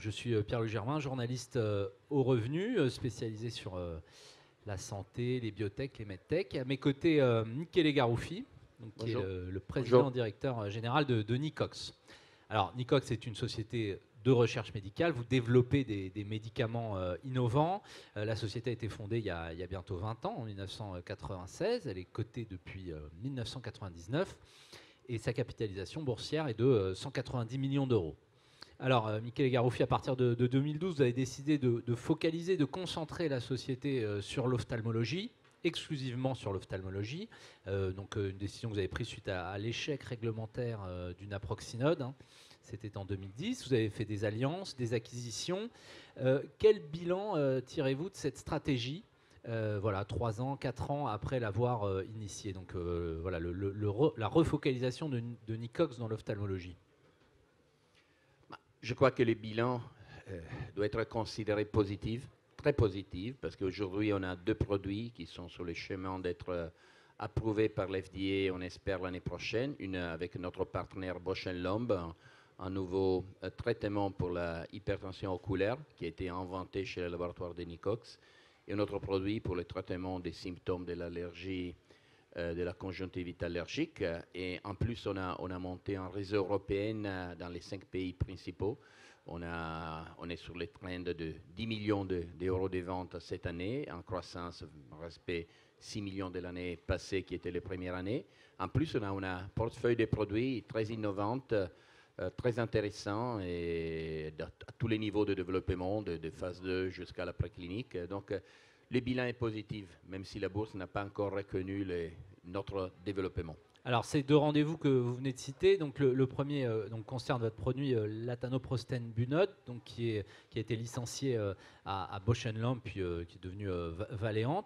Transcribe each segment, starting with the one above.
Je suis Pierre-Louis Germain, journaliste au Revenu, spécialisé sur la santé, les biotech, les medtech. À mes côtés, Michele Garoufi, donc, qui est Bonjour. le Bonjour. président directeur général de Nicox. Alors, Nicox est une société de recherche médicale. Vous développez des médicaments innovants. La société a été fondée il y a bientôt 20 ans, en 1996. Elle est cotée depuis 1999. Et sa capitalisation boursière est de 190 millions d'euros. Alors, Michele Garoufi, à partir de 2012, vous avez décidé de focaliser, de concentrer la société sur l'ophtalmologie, exclusivement sur l'ophtalmologie. Donc, une décision que vous avez prise suite à l'échec réglementaire du naproxenone. Hein. C'était en 2010. Vous avez fait des alliances, des acquisitions. Quel bilan tirez-vous de cette stratégie voilà, 3 ans, 4 ans après l'avoir initiée. Donc voilà, la refocalisation de Nicox dans l'ophtalmologie. Je crois que le bilan doit être considéré positif, très positif, parce qu'aujourd'hui, on a 2 produits qui sont sur le chemin d'être approuvés par l'FDA, on espère l'année prochaine. Une avec notre partenaire Bausch Lomb, un nouveau traitement pour la hypertension oculaire qui a été inventé chez le laboratoire de Nicox, et un autre produit pour le traitement des symptômes de l'allergie, de la conjonctivite allergique. Et en plus, on a monté un réseau européen dans les 5 pays principaux. On est sur les trends de 10 millions d'euros de ventes cette année, en croissance, respect 6 millions de l'année passée qui était la première année. En plus, on a un portefeuille de produits très innovants, très intéressant et à tous les niveaux de développement, de phase 2 jusqu'à la préclinique. Donc, le bilan est positif, même si la bourse n'a pas encore reconnu notre développement. Alors, ces 2 rendez-vous que vous venez de citer, donc le premier donc, concerne votre produit latanoprostène Bunod, donc qui a été licencié à Bausch Lomb, puis qui est devenu Valeant.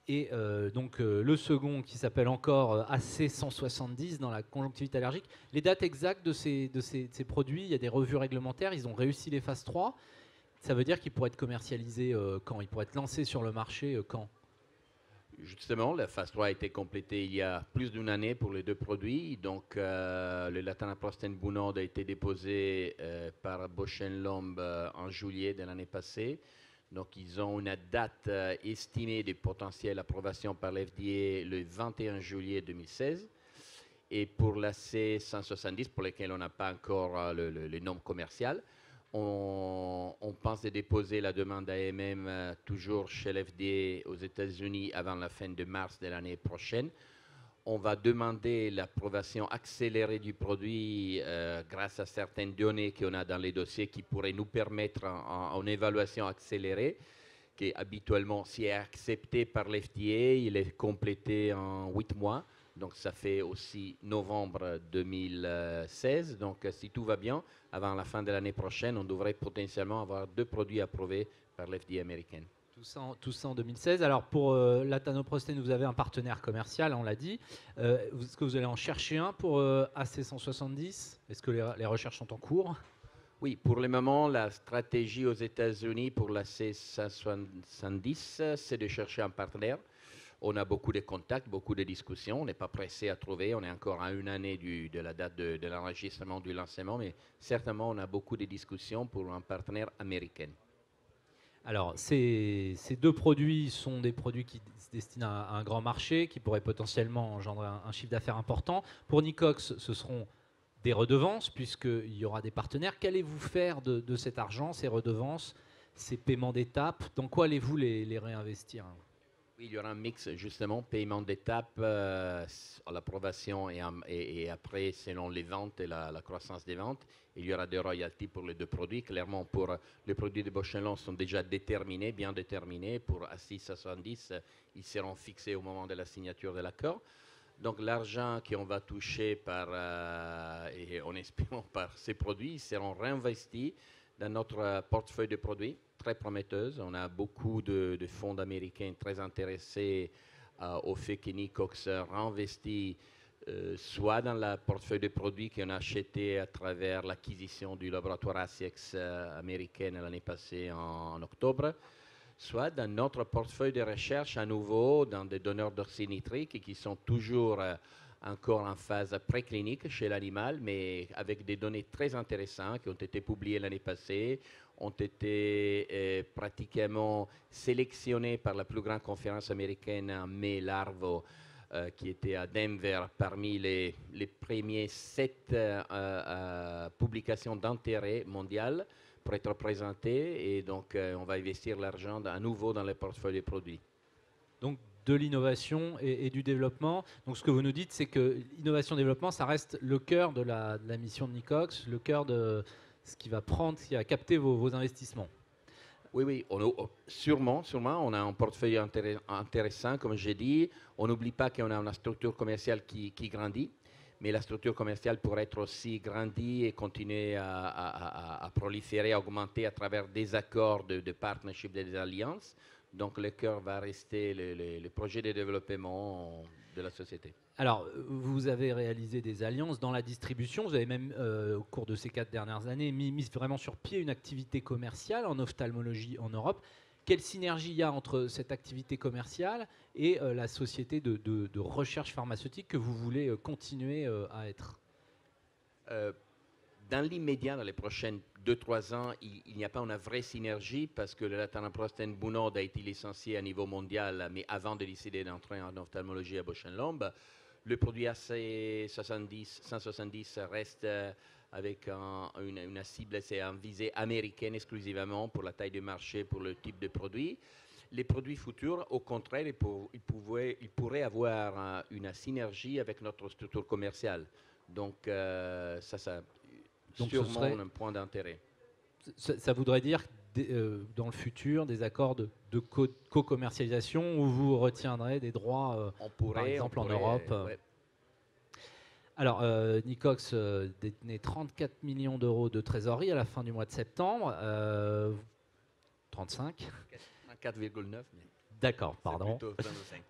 Et donc le second qui s'appelle encore AC170 dans la conjonctivite allergique. Les dates exactes de ces produits, il y a des revues réglementaires, ils ont réussi les phases 3. Ça veut dire qu'ils pourraient être commercialisés quand? Ils pourraient être lancés sur le marché quand? Justement, la phase 3 a été complétée il y a plus d'une année pour les 2 produits. Donc, le latanoprostène Bunod a été déposé par Bausch Lomb en juillet de l'année passée. Donc, ils ont une date estimée de potentielle approbation par l'FDA le 21 juillet 2016. Et pour la C170, pour lesquels on n'a pas encore le nom commercial, on pense de déposer la demande AMM toujours chez l'FDA aux États-Unis avant la fin de mars de l'année prochaine. On va demander l'approbation accélérée du produit grâce à certaines données qu'on a dans les dossiers qui pourraient nous permettre en évaluation accélérée, qui habituellement, si est accepté par l'FDA, il est complété en 8 mois. Donc, ça fait aussi novembre 2016. Donc, si tout va bien, avant la fin de l'année prochaine, on devrait potentiellement avoir 2 produits approuvés par l'FDA américaine. Tout ça en 2016. Alors, pour latanoprostène, vous avez un partenaire commercial, on l'a dit. Est-ce que vous allez en chercher un pour AC170? Est-ce que les recherches sont en cours? Oui, pour le moment, la stratégie aux États-Unis pour la C170, c'est de chercher un partenaire. On a beaucoup de contacts, beaucoup de discussions. On n'est pas pressé à trouver. On est encore à une année de la date de l'enregistrement du lancement, mais certainement, on a beaucoup de discussions pour un partenaire américain. Alors, ces 2 produits sont des produits qui se destinent à un grand marché, qui pourraient potentiellement engendrer un chiffre d'affaires important. Pour Nicox, ce seront des redevances, puisqu'il y aura des partenaires. Qu'allez-vous faire de cet argent, ces redevances, ces paiements d'étapes? Dans quoi allez-vous les réinvestir? Oui, il y aura un mix, justement, paiement d'étapes, à l'approbation et après, selon les ventes et la croissance des ventes. Il y aura des royalties pour les 2 produits. Clairement, pour les produits de Bausch Lomb sont déjà déterminés, bien déterminés. Pour AC170, ils seront fixés au moment de la signature de l'accord. Donc, l'argent qu'on va toucher et en espérant par ces produits, seront réinvestis dans notre portefeuille de produits très prometteuse. On a beaucoup de fonds américains très intéressés au fait que Nicox réinvestit soit dans le portefeuille de produits qu'on a acheté à travers l'acquisition du laboratoire ASIEX américain l'année passée en octobre, soit dans notre portefeuille de recherche à nouveau dans des donneurs d'oxyde nitrique qui sont toujours encore en phase préclinique chez l'animal, mais avec des données très intéressantes qui ont été publiées l'année passée, ont été pratiquement sélectionnées par la plus grande conférence américaine en mai, l'ARVO, qui était à Denver, parmi les premiers 7 publications d'intérêt mondial pour être présentées. Et donc, on va investir l'argent à nouveau dans les portefeuilles de produits. Donc, de l'innovation et du développement. Donc, ce que vous nous dites, c'est que l'innovation-développement, ça reste le cœur de la mission de Nicox, le cœur de ce qui va prendre, ce qui va capter vos investissements. Oui, oui, sûrement, on a un portefeuille intéressant, comme j'ai dit. On n'oublie pas qu'on a une structure commerciale qui grandit, mais la structure commerciale pourrait être aussi grandie et continuer à proliférer, à augmenter à travers des accords de partnership, des alliances. Donc, le cœur va rester les projets de développement de la société. Alors, vous avez réalisé des alliances dans la distribution. Vous avez même, au cours de ces 4 dernières années, mis vraiment sur pied une activité commerciale en ophtalmologie en Europe. Quelle synergie il y a entre cette activité commerciale et la société de recherche pharmaceutique que vous voulez continuer à être? Dans l'immédiat, dans les prochaines 2-3 ans, il n'y a pas une vraie synergie parce que le latanoprosten Bunod a été licencié à niveau mondial, mais avant de décider d'entrer en ophtalmologie à Bausch + Lomb. Le produit AC170 reste avec une cible, c'est une visée américaine exclusivement pour la taille du marché, pour le type de produit. Les produits futurs, au contraire, ils pourraient avoir une synergie avec notre structure commerciale. Donc, Donc sûrement ce serait un point d'intérêt. Ça voudrait dire dans le futur des accords de co-commercialisation où vous retiendrez des droits, par exemple en Europe. Ouais. Alors, Nicox détenait 34 millions d'euros de trésorerie à la fin du mois de septembre. 35. 4,9. D'accord, pardon.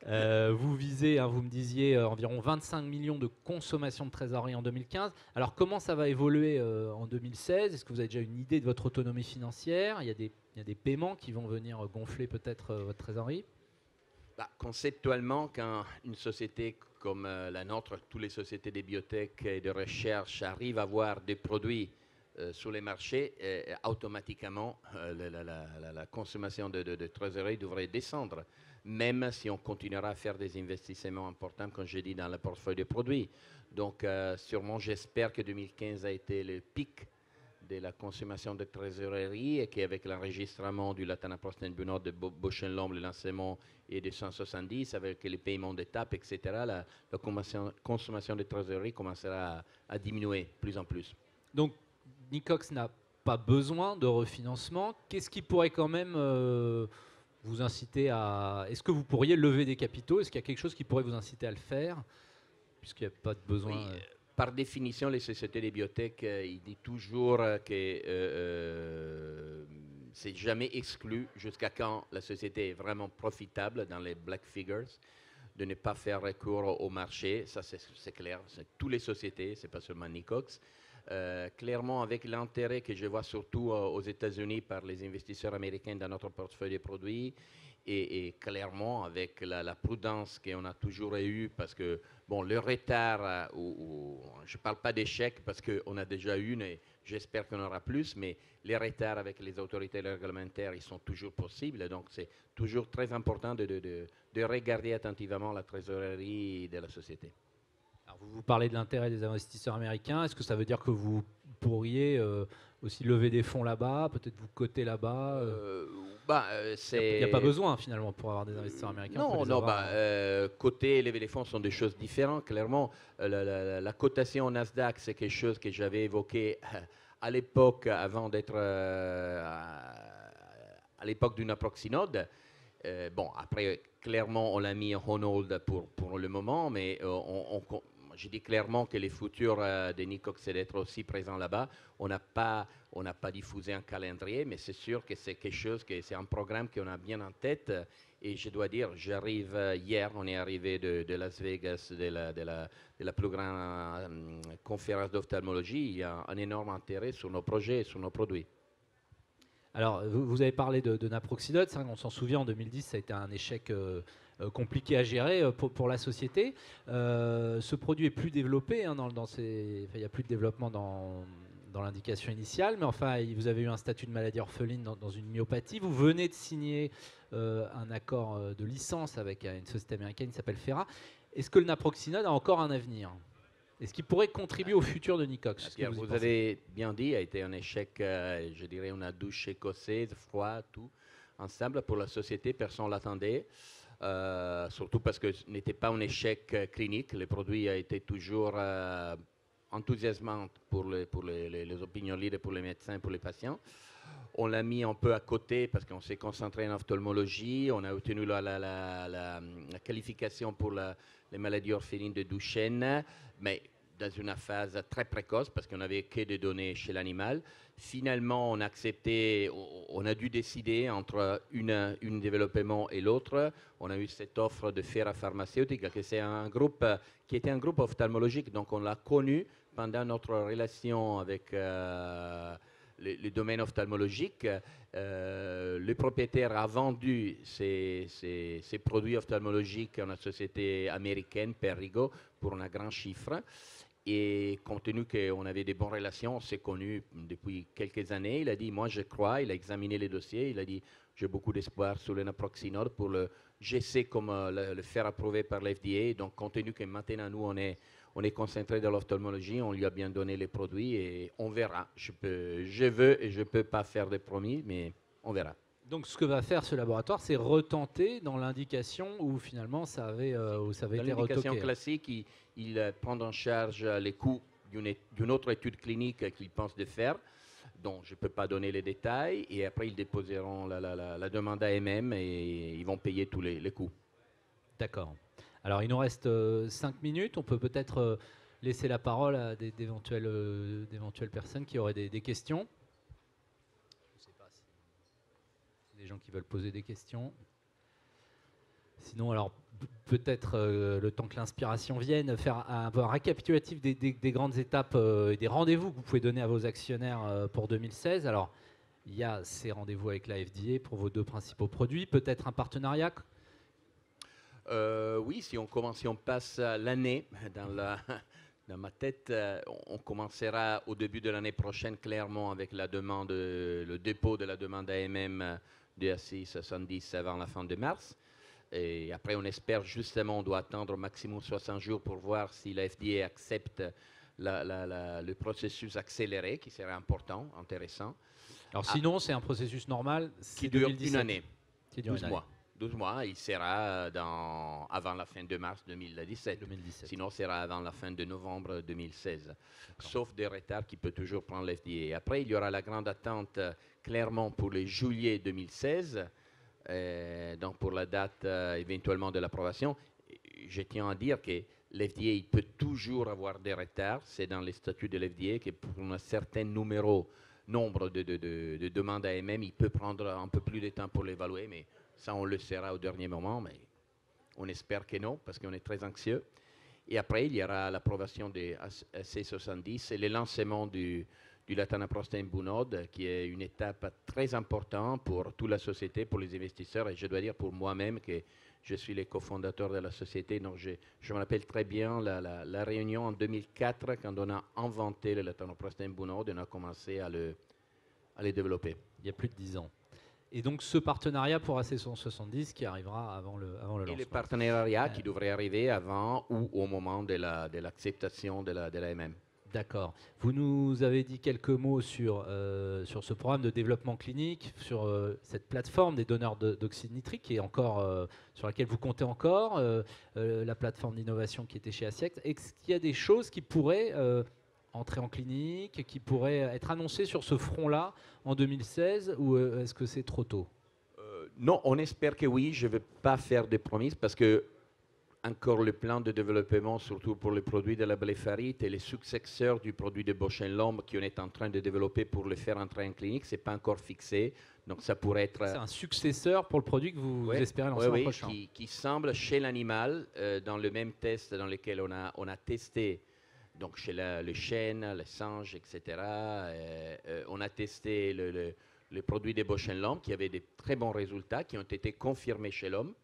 Vous visez, vous me disiez, environ 25 millions de consommation de trésorerie en 2015. Alors, comment ça va évoluer en 2016? Est-ce que vous avez déjà une idée de votre autonomie financière? Il y a des paiements qui vont venir gonfler peut-être votre trésorerie? Conceptuellement, quand une société comme la nôtre, toutes les sociétés de biotech et de recherche arrivent à avoir des produits sur les marchés, automatiquement, la consommation de trésorerie devrait descendre, même si on continuera à faire des investissements importants, comme je dis, dans le portefeuille de produits. Donc, sûrement, j'espère que 2015 a été le pic de la consommation de trésorerie et qu'avec l'enregistrement du latanoprosten Bunod de Bausch + Lomb, le lancement et de 170, avec les paiements d'étapes, etc., la consommation de trésorerie commencera à diminuer plus en plus. Donc, Nicox n'a pas besoin de refinancement. Qu'est-ce qui pourrait quand même vous inciter à... Est-ce que vous pourriez lever des capitaux? Est-ce qu'il y a quelque chose qui pourrait vous inciter à le faire, puisqu'il n'y a pas de besoin? Oui, par définition, les sociétés de biotech, ils disent toujours que c'est jamais exclu jusqu'à quand la société est vraiment profitable dans les black figures de ne pas faire recours au marché. Ça, c'est clair. C'est toutes les sociétés, c'est pas seulement Nicox. Clairement, avec l'intérêt que je vois surtout aux États-Unis par les investisseurs américains dans notre portefeuille de produits, et clairement avec la prudence qu'on a toujours eue, parce que bon, le retard, je ne parle pas d'échec parce qu'on a déjà eu, et j'espère qu'on aura plus, mais les retards avec les autorités réglementaires, ils sont toujours possibles. Donc, c'est toujours très important de regarder attentivement la trésorerie de la société. Alors, vous parlez de l'intérêt des investisseurs américains. Est-ce que ça veut dire que vous pourriez aussi lever des fonds là-bas, peut-être vous coter là-bas? Il n'y a pas besoin finalement pour avoir des investisseurs américains. Coter et lever les fonds sont des choses différentes. Clairement, la cotation au Nasdaq, c'est quelque chose que j'avais évoqué à l'époque, avant d'être à l'époque d'une Aproxinode. Après, clairement, on l'a mis en hold pour le moment, mais je dis clairement que les futurs de Nicox, c'est d'être aussi présent là-bas. On n'a pas diffusé un calendrier, mais c'est sûr que c'est quelque chose, c'est un programme qu'on a bien en tête. Et je dois dire, j'arrive hier, on est arrivé de Las Vegas, de la plus grande conférence d'ophtalmologie. Il y a un énorme intérêt sur nos projets et sur nos produits. Alors, vous avez parlé de naproxynode, on s'en souvient, en 2010, ça a été un échec compliqué à gérer pour la société. Ce produit est plus développé, hein, il n'y a plus de développement dans l'indication initiale, mais enfin, vous avez eu un statut de maladie orpheline dans une myopathie. Vous venez de signer un accord de licence avec une société américaine qui s'appelle Fera. Est-ce que le naproxynode a encore un avenir? Est-ce qu'il pourrait contribuer au futur de Nicox? Pierre, vous avez bien dit, a été un échec, je dirais, une douche écossaise, froid, tout, ensemble pour la société, personne ne l'attendait. Surtout parce que ce n'était pas un échec clinique, le produit a été toujours enthousiasmant pour les opinions leaders, pour les médecins, pour les patients. On l'a mis un peu à côté parce qu'on s'est concentré en ophtalmologie. On a obtenu la qualification pour les maladies orphelines de Duchenne, mais dans une phase très précoce parce qu'on n'avait que des données chez l'animal. Finalement, on a accepté, on a dû décider entre une développement et l'autre. On a eu cette offre de Fera Pharmaceutica, qui c'est un groupe qui était un groupe ophtalmologique, donc on l'a connu pendant notre relation avec le domaine ophtalmologique. Le propriétaire a vendu ses produits ophtalmologiques à une société américaine, Perrigo, pour un grand chiffre. Et compte tenu qu'on avait des bonnes relations, on s'est connus depuis quelques années. Il a dit, moi je crois, il a examiné les dossiers, il a dit, j'ai beaucoup d'espoir sur le naproxynode pour j'essaie comment le faire approuver par l'FDA. Donc compte tenu que maintenant nous on est concentré dans l'ophtalmologie, on lui a bien donné les produits et on verra. Je veux et je ne peux pas faire de promis, mais on verra. Donc ce que va faire ce laboratoire, c'est retenter dans l'indication où finalement ça avait été retoqué. Dans l'indication classique, il prend en charge les coûts d'une autre étude clinique qu'il pense de faire, dont je ne peux pas donner les détails, et après ils déposeront la demande à MM et ils vont payer tous les coûts. D'accord. Alors il nous reste 5 minutes, on peut peut-être laisser la parole à d'éventuelles personnes qui auraient des questions. Des gens qui veulent poser des questions. Sinon, alors peut-être le temps que l'inspiration vienne, faire un récapitulatif des grandes étapes et des rendez-vous que vous pouvez donner à vos actionnaires pour 2016. Alors, il y a ces rendez-vous avec la FDA pour vos deux principaux produits, peut-être un partenariat. Oui, si on passe l'année dans ma tête, on commencera au début de l'année prochaine clairement avec le dépôt de la demande AMM de AC 70 avant la fin de mars. Et après, on espère justement, on doit attendre au maximum 60 jours pour voir si la FDA accepte le processus accéléré, qui serait important, intéressant. Alors sinon, c'est un processus normal qui dure une année, qui dure 12 mois. 12 mois, il sera avant la fin de mars 2017. Sinon, ce sera avant la fin de novembre 2016. Sauf des retards qui peuvent toujours prendre l'FDA. Après, il y aura la grande attente clairement pour le juillet 2016, donc pour la date éventuellement de l'approbation. Je tiens à dire que l'FDA il peut toujours avoir des retards. C'est dans les statuts de l'FDA que pour un certain nombre de demandes AMM, il peut prendre un peu plus de temps pour l'évaluer, mais ça, on le saura au dernier moment, mais on espère que non, parce qu'on est très anxieux. Et après, il y aura l'approbation des AC70 et le lancement du latanoprostène Bunod, qui est une étape très importante pour toute la société, pour les investisseurs, et je dois dire pour moi-même que je suis le cofondateur de la société. Donc je me rappelle très bien la réunion en 2004, quand on a inventé le latanoprostène Bunod, et on a commencé à le développer. Il y a plus de 10 ans. Et donc ce partenariat pour AC170 qui arrivera avant le lancement. Et le partenariat qui devrait arriver avant ou au moment de l'acceptation de la MM. D'accord. Vous nous avez dit quelques mots sur ce programme de développement clinique, sur cette plateforme des donneurs d'oxyde nitrique qui est encore, sur laquelle vous comptez encore, la plateforme d'innovation qui était chez Asiax. Est-ce qu'il y a des choses qui pourraient entrer en clinique, qui pourraient être annoncées sur ce front-là en 2016 ou est-ce que c'est trop tôt? Non, on espère que oui. Je ne vais pas faire de promesses parce que encore le plan de développement, surtout pour les produits de la blépharite et les successeurs du produit de Bausch & Lomb qu'on est en train de développer pour le faire entrer en clinique, ce n'est pas encore fixé. Donc ça pourrait être... C'est un successeur pour le produit que vous espérez lancer l'an prochain. Qui semble chez l'animal, dans le même test dans lequel on a testé, donc chez le chêne, le singe, etc. On a testé les produits des Bausch Lomb qui avaient des très bons résultats, qui ont été confirmés chez l'homme.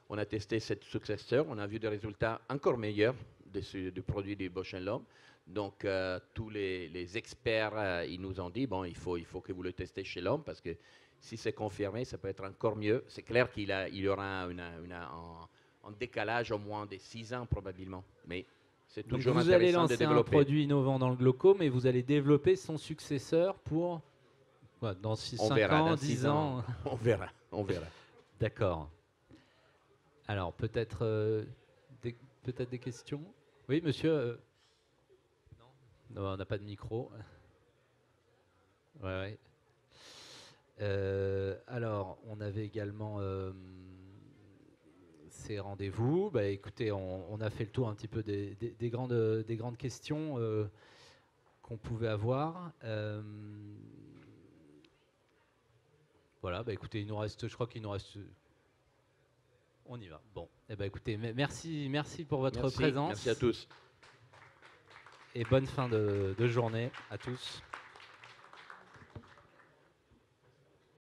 On a testé cette successeur, on a vu des résultats encore meilleurs du produit des Bausch Lomb. Donc, tous les experts, ils nous ont dit, bon, il faut que vous le testez chez l'homme parce que si c'est confirmé, ça peut être encore mieux. C'est clair qu'il y aura un décalage au moins de 6 ans probablement, mais c'est Donc toujours vous allez intéressant de lancer un développer. produit innovant dans le glaucome et vous allez développer son successeur pour dans 6, On 5 verra, ans, dans 10 6 ans. ans, on verra, on verra. D'accord. Alors peut-être peut-être des questions. Oui, monsieur. Non, on n'a pas de micro. Ouais, ouais. Alors, on avait également ces rendez-vous. Bah, écoutez, on a fait le tour un petit peu des grandes questions qu'on pouvait avoir. Voilà, bah, écoutez, il nous reste, je crois qu'il nous reste. On y va. Bon, eh ben, écoutez, merci pour votre présence. Merci à tous. Et bonne fin de journée à tous.